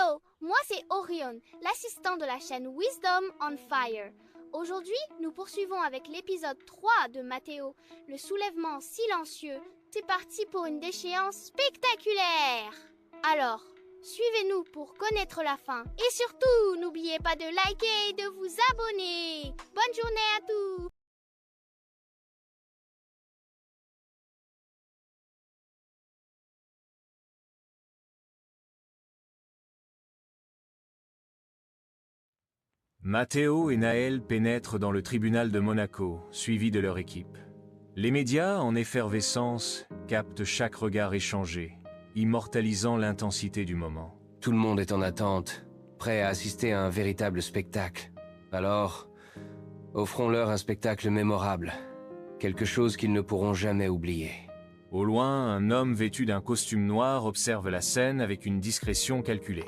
Hello, moi c'est Orion, l'assistant de la chaîne Wisdom on Fire. Aujourd'hui, nous poursuivons avec l'épisode 3 de Matteo, le soulèvement silencieux. C'est parti pour une déchéance spectaculaire. Alors, suivez-nous pour connaître la fin. Et surtout, n'oubliez pas de liker et de vous abonner. Bonne journée à tous. Matteo et Naël pénètrent dans le tribunal de Monaco, suivis de leur équipe. Les médias, en effervescence, captent chaque regard échangé, immortalisant l'intensité du moment. Tout le monde est en attente, prêt à assister à un véritable spectacle. Alors, offrons-leur un spectacle mémorable, quelque chose qu'ils ne pourront jamais oublier. Au loin, un homme vêtu d'un costume noir observe la scène avec une discrétion calculée.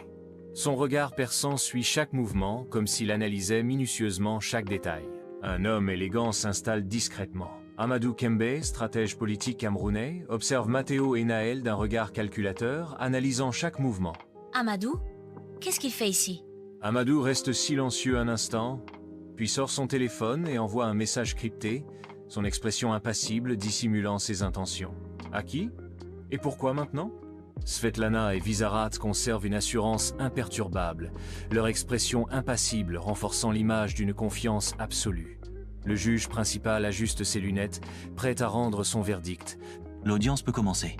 Son regard perçant suit chaque mouvement, comme s'il analysait minutieusement chaque détail. Un homme élégant s'installe discrètement. Amadou Kembe, stratège politique camerounais, observe Matteo et Naël d'un regard calculateur, analysant chaque mouvement. Amadou, qu'est-ce qu'il fait ici? Amadou reste silencieux un instant, puis sort son téléphone et envoie un message crypté, son expression impassible dissimulant ses intentions. À qui? Et pourquoi maintenant? Svetlana et Visarat conservent une assurance imperturbable, leur expression impassible renforçant l'image d'une confiance absolue. Le juge principal ajuste ses lunettes, prêt à rendre son verdict. L'audience peut commencer.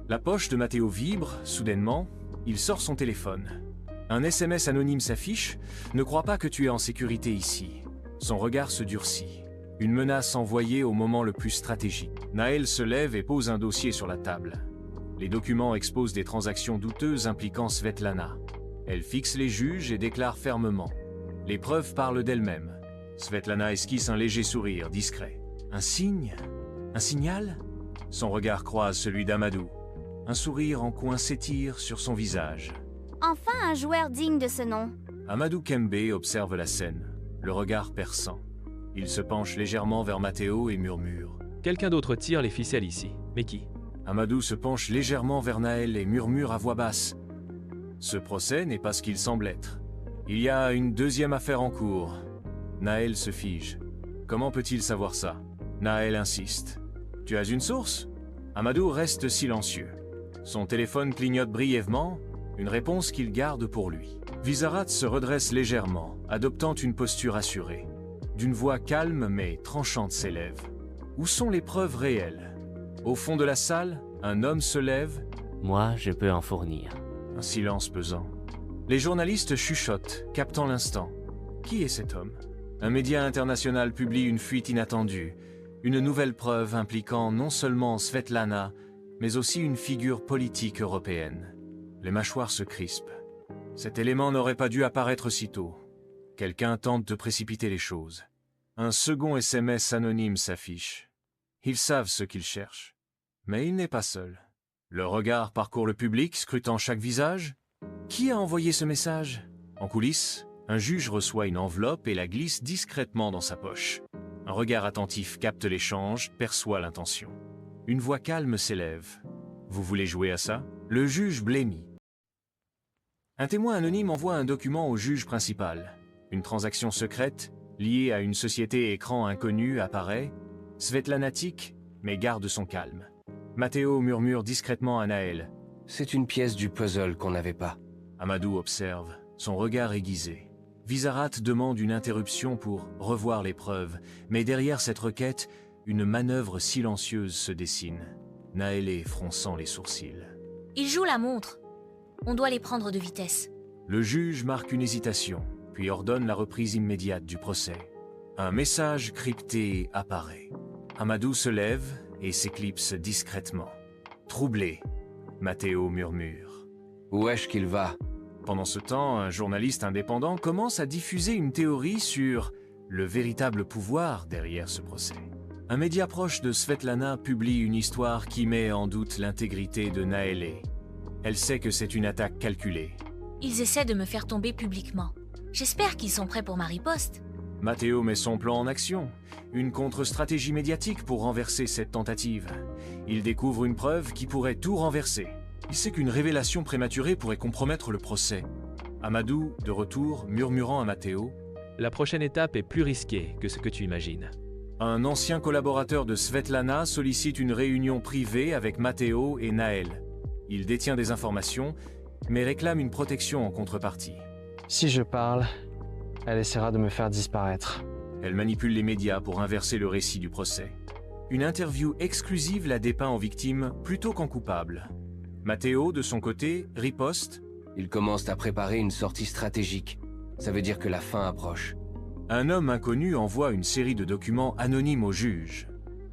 La poche de Matteo vibre, soudainement, il sort son téléphone. Un SMS anonyme s'affiche, « Ne crois pas que tu es en sécurité ici ». Son regard se durcit. Une menace envoyée au moment le plus stratégique. Naël se lève et pose un dossier sur la table. Les documents exposent des transactions douteuses impliquant Svetlana. Elle fixe les juges et déclare fermement. Les preuves parlent d'elles-mêmes. Svetlana esquisse un léger sourire, discret. Un signe? Un signal? Son regard croise celui d'Amadou. Un sourire en coin s'étire sur son visage. Enfin un joueur digne de ce nom. Amadou Kembe observe la scène, le regard perçant. Il se penche légèrement vers Matteo et murmure. Quelqu'un d'autre tire les ficelles ici. Mais qui? Amadou se penche légèrement vers Naël et murmure à voix basse. Ce procès n'est pas ce qu'il semble être. Il y a une deuxième affaire en cours. Naël se fige. Comment peut-il savoir ça? Naël insiste. Tu as une source? Amadou reste silencieux. Son téléphone clignote brièvement, une réponse qu'il garde pour lui. Visarat se redresse légèrement, adoptant une posture assurée. D'une voix calme mais tranchante s'élève. Où sont les preuves réelles? Au fond de la salle, un homme se lève. Moi, je peux en fournir. Un silence pesant. Les journalistes chuchotent, captant l'instant. Qui est cet homme? Un média international publie une fuite inattendue, une nouvelle preuve impliquant non seulement Svetlana, mais aussi une figure politique européenne. Les mâchoires se crispent. Cet élément n'aurait pas dû apparaître si tôt. Quelqu'un tente de précipiter les choses. Un second SMS anonyme s'affiche. Ils savent ce qu'ils cherchent. Mais il n'est pas seul. Le regard parcourt le public, scrutant chaque visage. Qui a envoyé ce message? En coulisses, un juge reçoit une enveloppe et la glisse discrètement dans sa poche. Un regard attentif capte l'échange, perçoit l'intention. Une voix calme s'élève. Vous voulez jouer à ça? Le juge blêmit. Un témoin anonyme envoie un document au juge principal. Une transaction secrète, liée à une société écran inconnue, apparaît. Svetlana tique, mais garde son calme. Matteo murmure discrètement à Naël. C'est une pièce du puzzle qu'on n'avait pas. Amadou observe, son regard aiguisé. Visarat demande une interruption pour revoir les preuves, mais derrière cette requête, une manœuvre silencieuse se dessine. Naël est fronçant les sourcils. Ils jouent la montre. On doit les prendre de vitesse. Le juge marque une hésitation, puis ordonne la reprise immédiate du procès. Un message crypté apparaît. Amadou se lève et s'éclipse discrètement. Troublé, Matteo murmure. Où est-ce qu'il va? Pendant ce temps, un journaliste indépendant commence à diffuser une théorie sur le véritable pouvoir derrière ce procès. Un média proche de Svetlana publie une histoire qui met en doute l'intégrité de Naël. Elle sait que c'est une attaque calculée. Ils essaient de me faire tomber publiquement. J'espère qu'ils sont prêts pour ma riposte. Matteo met son plan en action, une contre-stratégie médiatique pour renverser cette tentative. Il découvre une preuve qui pourrait tout renverser. Il sait qu'une révélation prématurée pourrait compromettre le procès. Amadou, de retour, murmurant à Matteo, La prochaine étape est plus risquée que ce que tu imagines. un ancien collaborateur de Svetlana sollicite une réunion privée avec Matteo et Naël. Il détient des informations, mais réclame une protection en contrepartie. Si je parle, elle essaiera de me faire disparaître. Elle manipule les médias pour inverser le récit du procès. Une interview exclusive la dépeint en victime plutôt qu'en coupable. Matteo, de son côté, riposte. Ils commencent à préparer une sortie stratégique. Ça veut dire que la fin approche. Un homme inconnu envoie une série de documents anonymes au juge.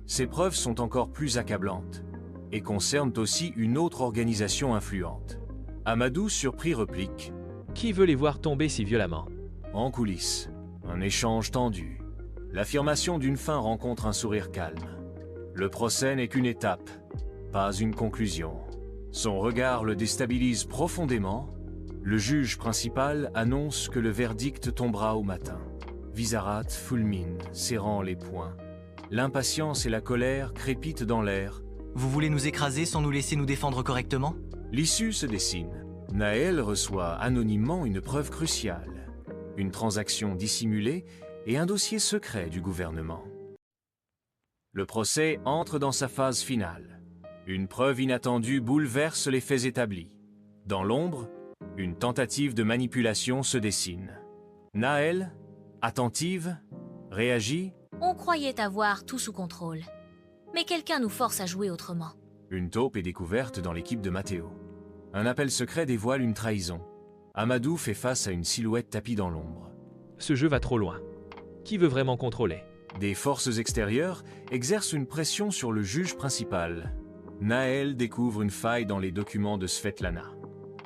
Ces preuves sont encore plus accablantes et concernent aussi une autre organisation influente. Amadou, surpris, replique. Qui veut les voir tomber si violemment? En coulisses, un échange tendu. L'affirmation d'une fin rencontre un sourire calme. Le procès n'est qu'une étape, pas une conclusion. Son regard le déstabilise profondément. Le juge principal annonce que le verdict tombera au matin. Visarat fulmine, serrant les poings. L'impatience et la colère crépitent dans l'air. Vous voulez nous écraser sans nous laisser nous défendre correctement? L'issue se dessine. Naël reçoit anonymement une preuve cruciale. Une transaction dissimulée et un dossier secret du gouvernement. Le procès entre dans sa phase finale. Une preuve inattendue bouleverse les faits établis. Dans l'ombre, une tentative de manipulation se dessine. Naël, attentive, réagit. On croyait avoir tout sous contrôle. Mais quelqu'un nous force à jouer autrement. Une taupe est découverte dans l'équipe de Matteo. Un appel secret dévoile une trahison. Amadou fait face à une silhouette tapie dans l'ombre. Ce jeu va trop loin. Qui veut vraiment contrôler? Des forces extérieures exercent une pression sur le juge principal. Naël découvre une faille dans les documents de Svetlana.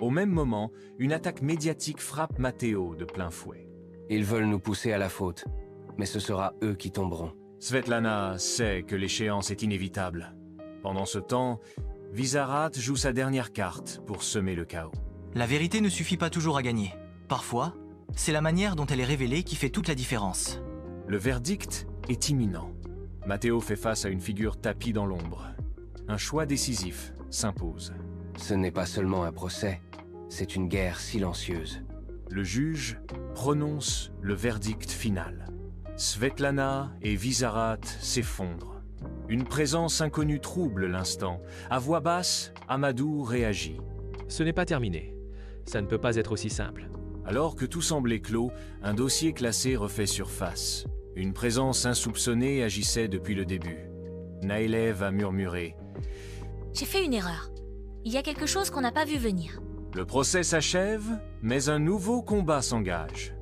Au même moment, une attaque médiatique frappe Matteo de plein fouet. Ils veulent nous pousser à la faute, mais ce sera eux qui tomberont. Svetlana sait que l'échéance est inévitable. Pendant ce temps, Visarat joue sa dernière carte pour semer le chaos. La vérité ne suffit pas toujours à gagner. Parfois, c'est la manière dont elle est révélée qui fait toute la différence. Le verdict est imminent. Matteo fait face à une figure tapie dans l'ombre. Un choix décisif s'impose. Ce n'est pas seulement un procès, c'est une guerre silencieuse. Le juge prononce le verdict final. Svetlana et Visarat s'effondrent. Une présence inconnue trouble l'instant. À voix basse, Amadou réagit. Ce n'est pas terminé. Ça ne peut pas être aussi simple. Alors que tout semblait clos, un dossier classé refait surface. Une présence insoupçonnée agissait depuis le début. Naëlev a murmuré. J'ai fait une erreur. Il y a quelque chose qu'on n'a pas vu venir. Le procès s'achève, mais un nouveau combat s'engage.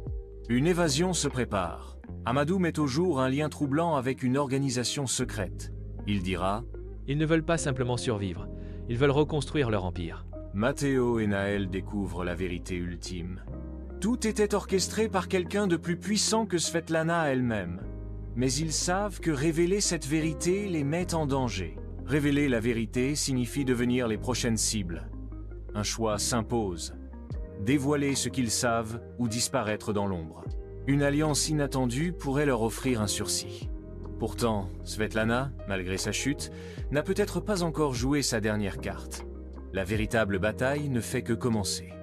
Une évasion se prépare. Amadou met au jour un lien troublant avec une organisation secrète. Il dira « Ils ne veulent pas simplement survivre. Ils veulent reconstruire leur empire. » Matteo et Naël découvrent la vérité ultime. Tout était orchestré par quelqu'un de plus puissant que Svetlana elle-même. Mais ils savent que révéler cette vérité les met en danger. Révéler la vérité signifie devenir les prochaines cibles. Un choix s'impose. Dévoiler ce qu'ils savent ou disparaître dans l'ombre. Une alliance inattendue pourrait leur offrir un sursis. Pourtant, Svetlana, malgré sa chute, n'a peut-être pas encore joué sa dernière carte. La véritable bataille ne fait que commencer.